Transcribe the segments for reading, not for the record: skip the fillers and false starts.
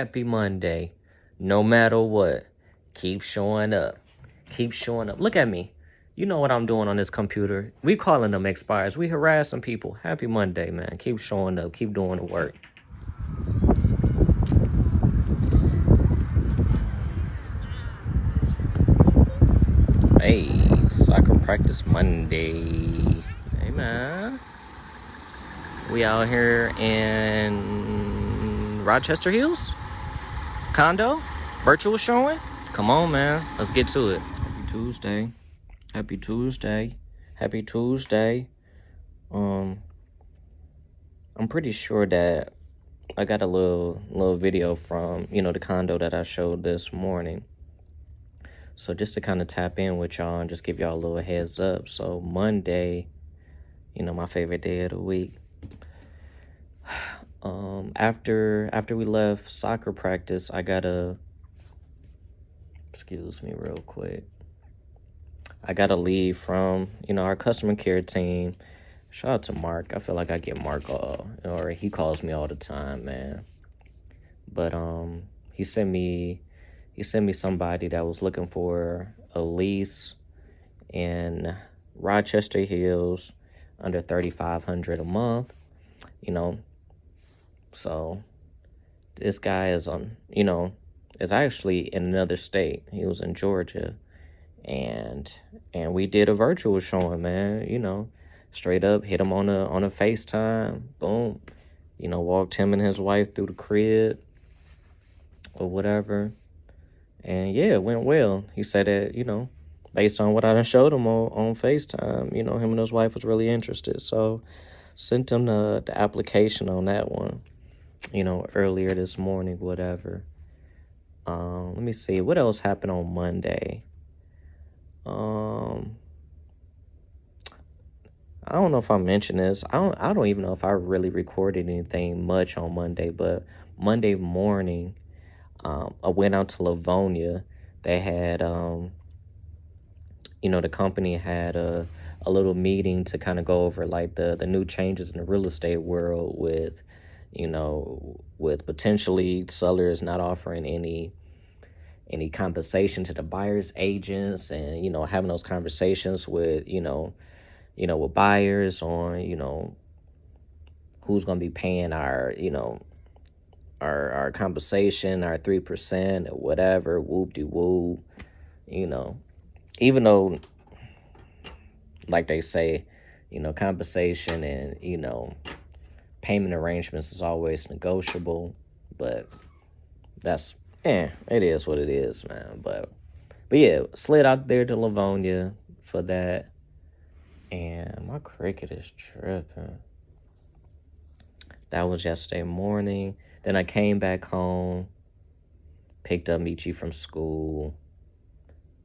happy Monday. No matter what, keep showing up. Keep showing up. Look at me. You know what I'm doing on this computer. We calling them expires. We harassing people. Happy Monday, man. Keep showing up. Keep doing the work. Hey, soccer practice Monday. Hey, man. We out here in Rochester Hills. Condo. Virtual showing. Come on, man. Let's get to it. Happy Tuesday. Happy Tuesday. Happy Tuesday. I'm pretty sure that I got a little video from, the condo that I showed this morning. So just to kind of tap in with y'all and just give y'all a little heads up. So Monday, my favorite day of the week. After we left soccer practice, excuse me real quick. I got to leave from, our customer care team. Shout out to Mark. I feel like I get Mark or he calls me all the time, man. But he sent me somebody that was looking for a lease in Rochester Hills under $3,500 a month, So this guy is is actually in another state. He was in Georgia. And we did a virtual showing, man, straight up hit him on a FaceTime, boom, walked him and his wife through the crib or whatever. And yeah, it went well. He said that, based on what I done showed him on FaceTime, him and his wife was really interested. So sent him the application on that one, earlier this morning, whatever. Let me see, what else happened on Monday? I don't know if I mentioned this. I don't even know if I really recorded anything much on Monday, but Monday morning, I went out to Livonia. They had, the company had a little meeting to kind of go over like the new changes in the real estate world with, with potentially sellers not offering any compensation to the buyers agents, and having those conversations with with buyers on who's going to be paying our our compensation, our 3% or whatever, whoop-de-whoop, even though like they say, compensation and payment arrangements is always negotiable, but that's it is what it is, man. But yeah, slid out there to Livonia for that. And my cricket is tripping. That was yesterday morning. Then I came back home, picked up Michi from school.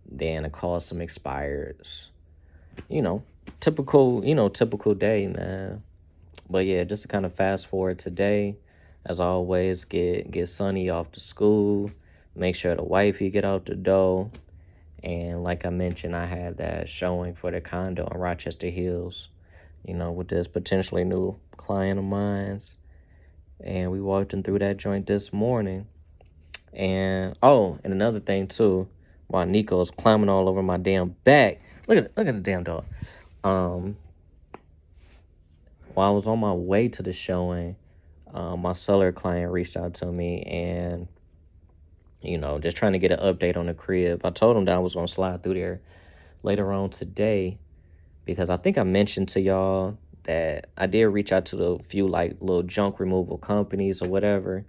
Then I called some expireds. Typical day, man. But yeah, just to kind of fast forward today, as always, get Sonny off to school, make sure the wifey get out the door. And like I mentioned, I had that showing for the condo in Rochester Hills, with this potentially new client of mine's. And we walked in through that joint this morning. And and another thing too, while Nico's climbing all over my damn back. Look at the damn dog. While I was on my way to the showing, my seller client reached out to me and just trying to get an update on the crib. I told him that I was going to slide through there later on today, because I think I mentioned to y'all that I did reach out to the few like little junk removal companies or whatever,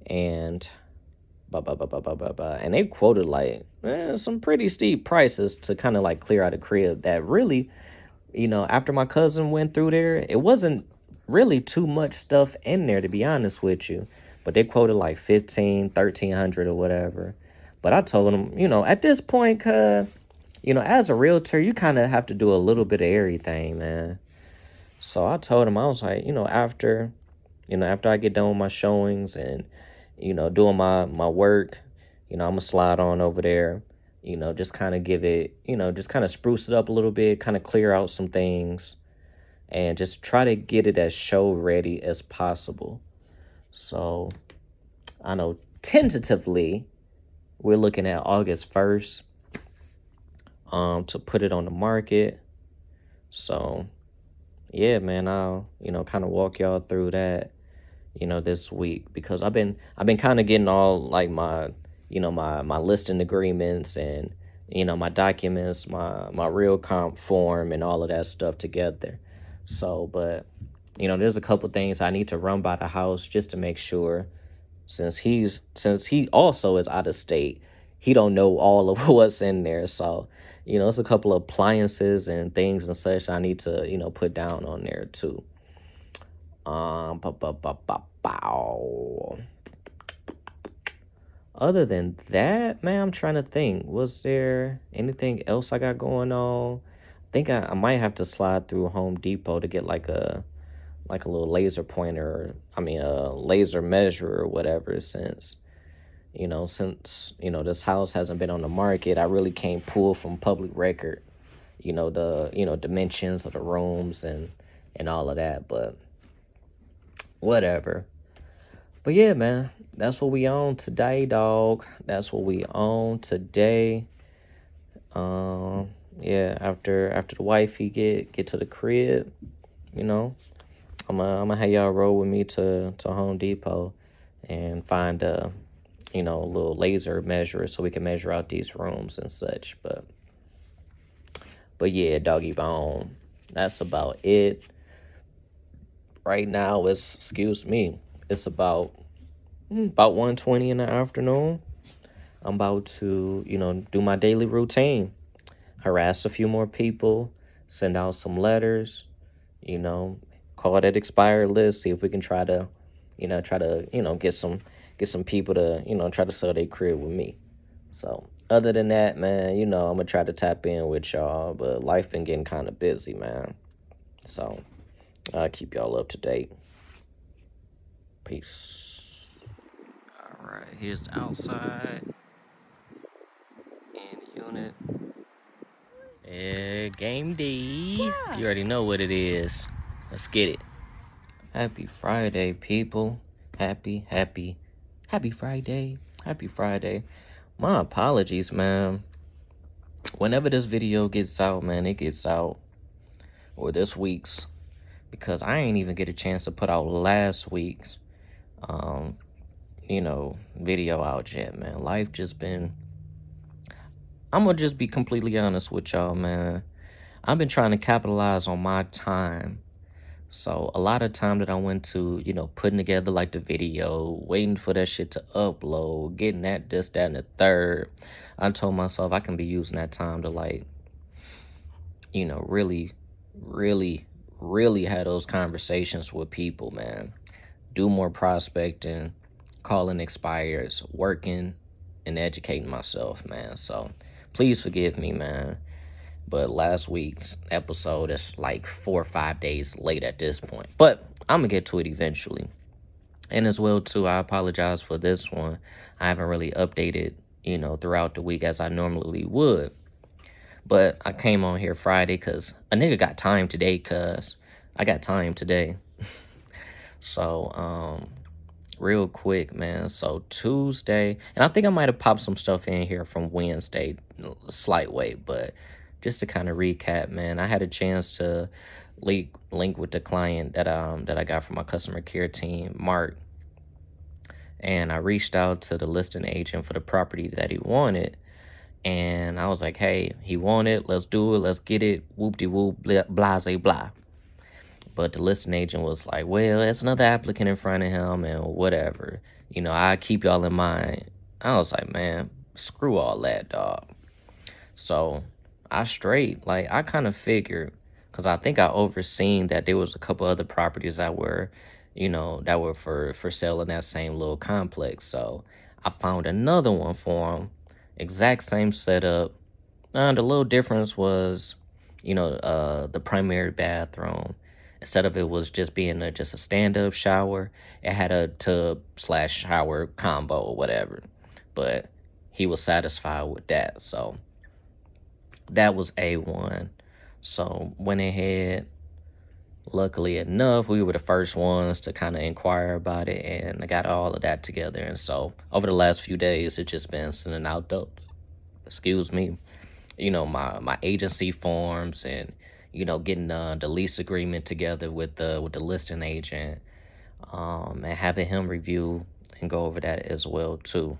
and and they quoted like some pretty steep prices to kind of like clear out a crib that really, after my cousin went through there, it wasn't really too much stuff in there, to be honest with you. But they quoted like $1,300 or whatever. But I told them, at this point, as a realtor, you kind of have to do a little bit of everything, man. So I told him, I was like, after I get done with my showings and, doing my work, I'm going to slide on over there, just kind of give it, just kind of spruce it up a little bit, kind of clear out some things, and just try to get it as show ready as possible. So I know tentatively, we're looking at August 1st to put it on the market. So yeah, man, I'll, kind of walk y'all through that, this week, because I've been kind of getting all like my, my listing agreements and, my documents, my real comp form and all of that stuff together. So, but, there's a couple things I need to run by the house just to make sure, since he also is out of state, he don't know all of what's in there. So, it's a couple of appliances and things and such I need to, put down on there too. Bow. Other than that, man, I'm trying to think. Was there anything else I got going on? I think I might have to slide through Home Depot to get like a little laser pointer. I mean, a laser measure or whatever. Since this house hasn't been on the market, I really can't pull from public record. The dimensions of the rooms and all of that. But whatever. But yeah, man, that's what we on today, dog. That's what we on today. Yeah, after the wifey get to the crib, you know, I'm gonna have y'all roll with me to Home Depot and find a little laser measure so we can measure out these rooms and such. But yeah, doggy bone. That's about it. Right now excuse me, it's about 1:20 in the afternoon. I'm about to, do my daily routine. Harass a few more people, send out some letters, you know, call that expired list, see if we can get some people to, try to sell their crib with me. So other than that, man, I'm gonna try to tap in with y'all, but life been getting kind of busy, man. So I'll keep y'all up to date. Peace. All right, here's the outside in the unit. Game day. You already know what it is. Let's get it. Happy Friday, people. Happy Friday. Happy Friday. My apologies, man. Whenever this video gets out, man, it gets out, or this week's, because I ain't even get a chance to put out last week's, video out yet, man. Life just been, I'm gonna just be completely honest with y'all, man. I've been trying to capitalize on my time. So a lot of time that I went to, putting together like the video, waiting for that shit to upload, getting that, this, that, and the third. I told myself I can be using that time to like, really, really, really have those conversations with people, man. Do more prospecting, calling expireds, working, and educating myself, man. So please forgive me, man. But last week's episode is like 4 or 5 days late at this point. But I'm going to get to it eventually. And as well, too, I apologize for this one. I haven't really updated, throughout the week as I normally would. But I came on here Friday because a nigga got time today, cuz I got time today. So, real quick, man. So Tuesday, and I think I might have popped some stuff in here from Wednesday, slight way, but just to kind of recap, man, I had a chance to link with the client that I got from my customer care team, Mark, and I reached out to the listing agent for the property that he wanted, and I was like, hey, he wanted, let's do it, let's get it, whoop-de-whoop, blase blah. But the listing agent was like, well, it's another applicant in front of him and whatever. I keep y'all in mind. I was like, man, screw all that, dog. So I kind of figured, because I think I overseen that there was a couple other properties that were, that were for sale in that same little complex. So I found another one for him, exact same setup. And the little difference was, the primary bathroom. Instead of it was just being just a stand-up shower, it had a tub/shower combo or whatever. But he was satisfied with that. So that was A1. So went ahead, luckily enough, we were the first ones to kind of inquire about it, and I got all of that together. And so over the last few days, it's just been sending out excuse me, my agency forms, and getting the lease agreement together with the listing agent, and having him review and go over that as well too.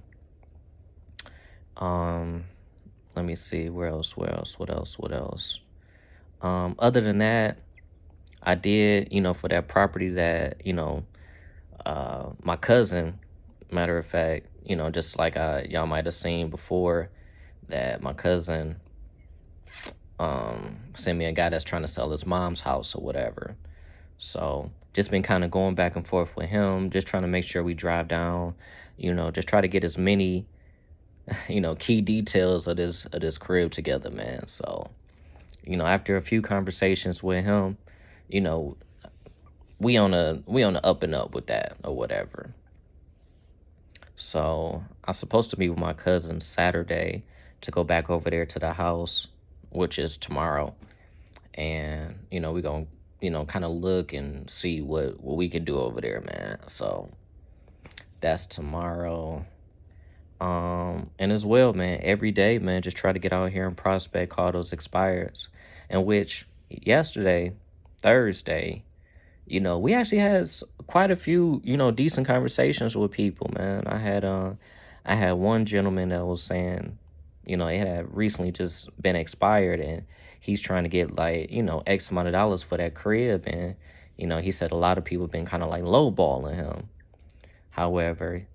Um, Let me see, what else. Other than that, I did, for that property that, my cousin, matter of fact, just like y'all might have seen before, that my cousin sent me a guy that's trying to sell his mom's house or whatever. So just been kind of going back and forth with him, just trying to make sure we drive down, just try to get as many, key details of this crib together, man. So, after a few conversations with him, you know, we on a up and up with that or whatever. So I'm supposed to meet with my cousin Saturday to go back over there to the house, which is tomorrow. And, we're gonna, kind of look and see what we can do over there, man. So that's tomorrow. And as well, man, every day, man, just try to get out here and prospect, call those expireds. And which yesterday, Thursday, we actually had quite a few, decent conversations with people, man. I had one gentleman that was saying, it had recently just been expired, and he's trying to get like, X amount of dollars for that crib. And, he said a lot of people been kind of like lowballing him. However,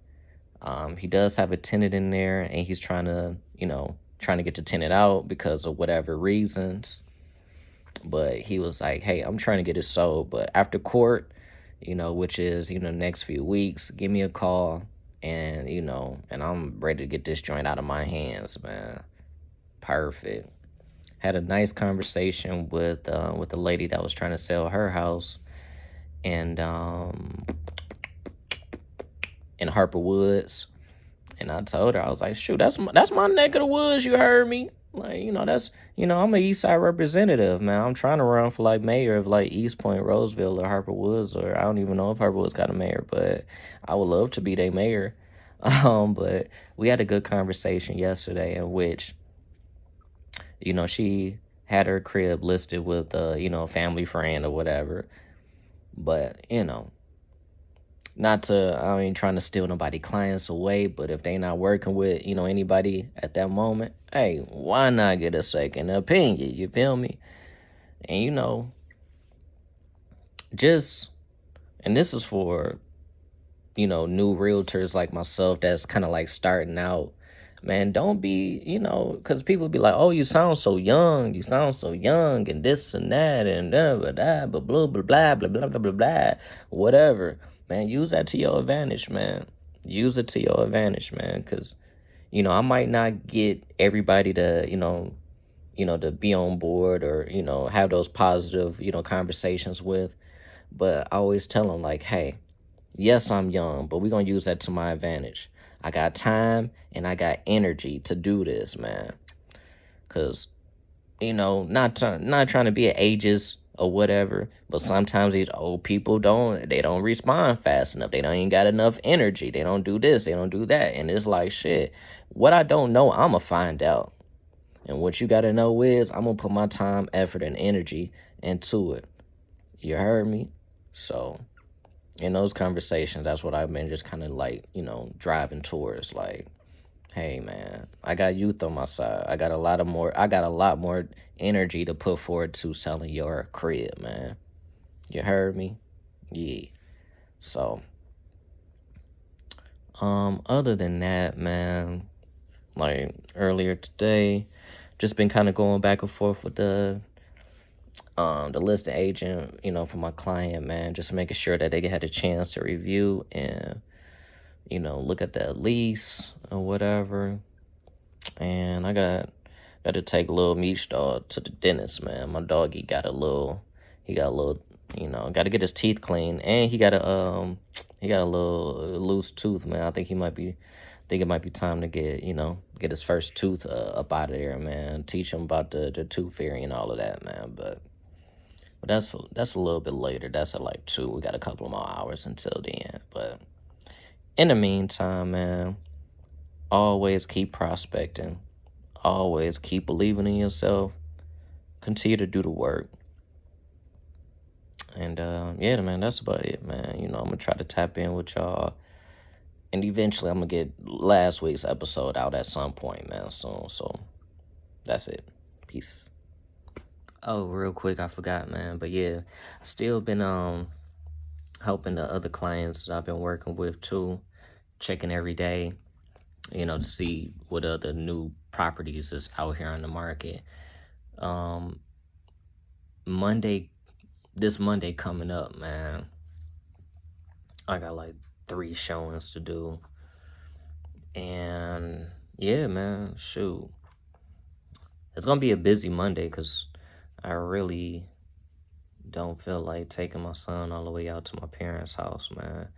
he does have a tenant in there, and he's trying to get the tenant out because of whatever reasons. But he was like, hey, I'm trying to get it sold, but after court, which is, next few weeks, give me a call, and, and I'm ready to get this joint out of my hands, man. Perfect. Had a nice conversation with the lady that was trying to sell her house, and in Harper Woods. And I told her, I was like, shoot, that's my neck of the woods, you heard me? Like, I'm a East Side representative, man. I'm trying to run for like mayor of like East Point, Roseville, or Harper Woods, or I don't even know if Harper Woods got a mayor, but I would love to be their mayor. But we had a good conversation yesterday in which, she had her crib listed with a family friend or whatever. But, not to, I ain't trying to steal nobody clients away, but if they not working with, anybody at that moment, hey, why not get a second opinion? You feel me? And just, and this is for, new realtors like myself that's kind of like starting out. Man, don't be, because people be like, oh, you sound so young, and this and that, and blah, blah, blah, blah, blah, blah, blah, blah, blah, blah, whatever. Man, use that to your advantage, man. Use it to your advantage, man, because, I might not get everybody to, to be on board or, have those positive, conversations with, but I always tell them, like, hey, yes, I'm young, but we're going to use that to my advantage. I got time and I got energy to do this, man. Because, not trying to be an ageist or whatever, but sometimes these old people don't respond fast enough. They don't even got enough energy. They don't do this, they don't do that. And it's like, shit, what I don't know, I'm going to find out. And what you got to know is I'm going to put my time, effort, and energy into it. You heard me? So in those conversations, that's what I've been just kind of like, driving towards. Like, hey, man, I got youth on my side. I got a lot more energy to put forward to selling your crib, man. You heard me? Yeah. So, other than that, man, like earlier today, just been kind of going back and forth with the listing agent, for my client, man, just making sure that they had a chance to review and, look at that lease or whatever. And I got to take little Meech dog to the dentist, man. My dog, he got a little, got to get his teeth cleaned, and he got a little loose tooth, man. I think it might be time to get his first tooth up out of there, man. Teach him about the tooth fairy and all of that, man. But But that's a little bit later. That's at like 2. We got a couple more hours until then. But in the meantime, man, always keep prospecting. Always keep believing in yourself. Continue to do the work. And yeah, man, that's about it, man. You know, I'm gonna try to tap in with y'all. And eventually I'm gonna get last week's episode out at some point, man, soon. So that's it. Peace. Oh, real quick, I forgot, man. But yeah, I still been helping the other clients that I've been working with too, checking every day, you know, to see what other new properties is out here on the market. Um Monday this Monday coming up, man, I got like 3 showings to do. And yeah, man, shoot. It's gonna be a busy Monday because I really don't feel like taking my son all the way out to my parents' house, man.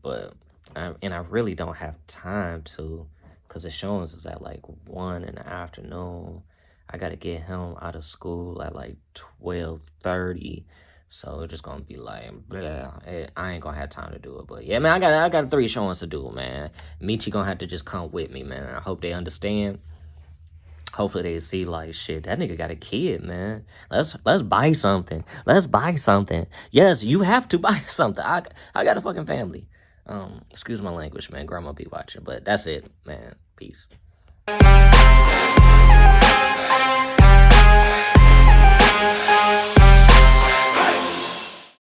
But I really don't have time to, because the showings is at like 1 in the afternoon. I gotta get him out of school at like 12:30. So it's just gonna be like, I ain't gonna have time to do it. But yeah, man, I got 3 showings to do, man. Michi gonna have to just come with me, man. I hope they understand. Hopefully they see like, shit, that nigga got a kid, man. Let's buy something. Let's buy something. Yes, you have to buy something. I got a fucking family. Excuse my language, man. Grandma be watching, but that's it, man. Peace.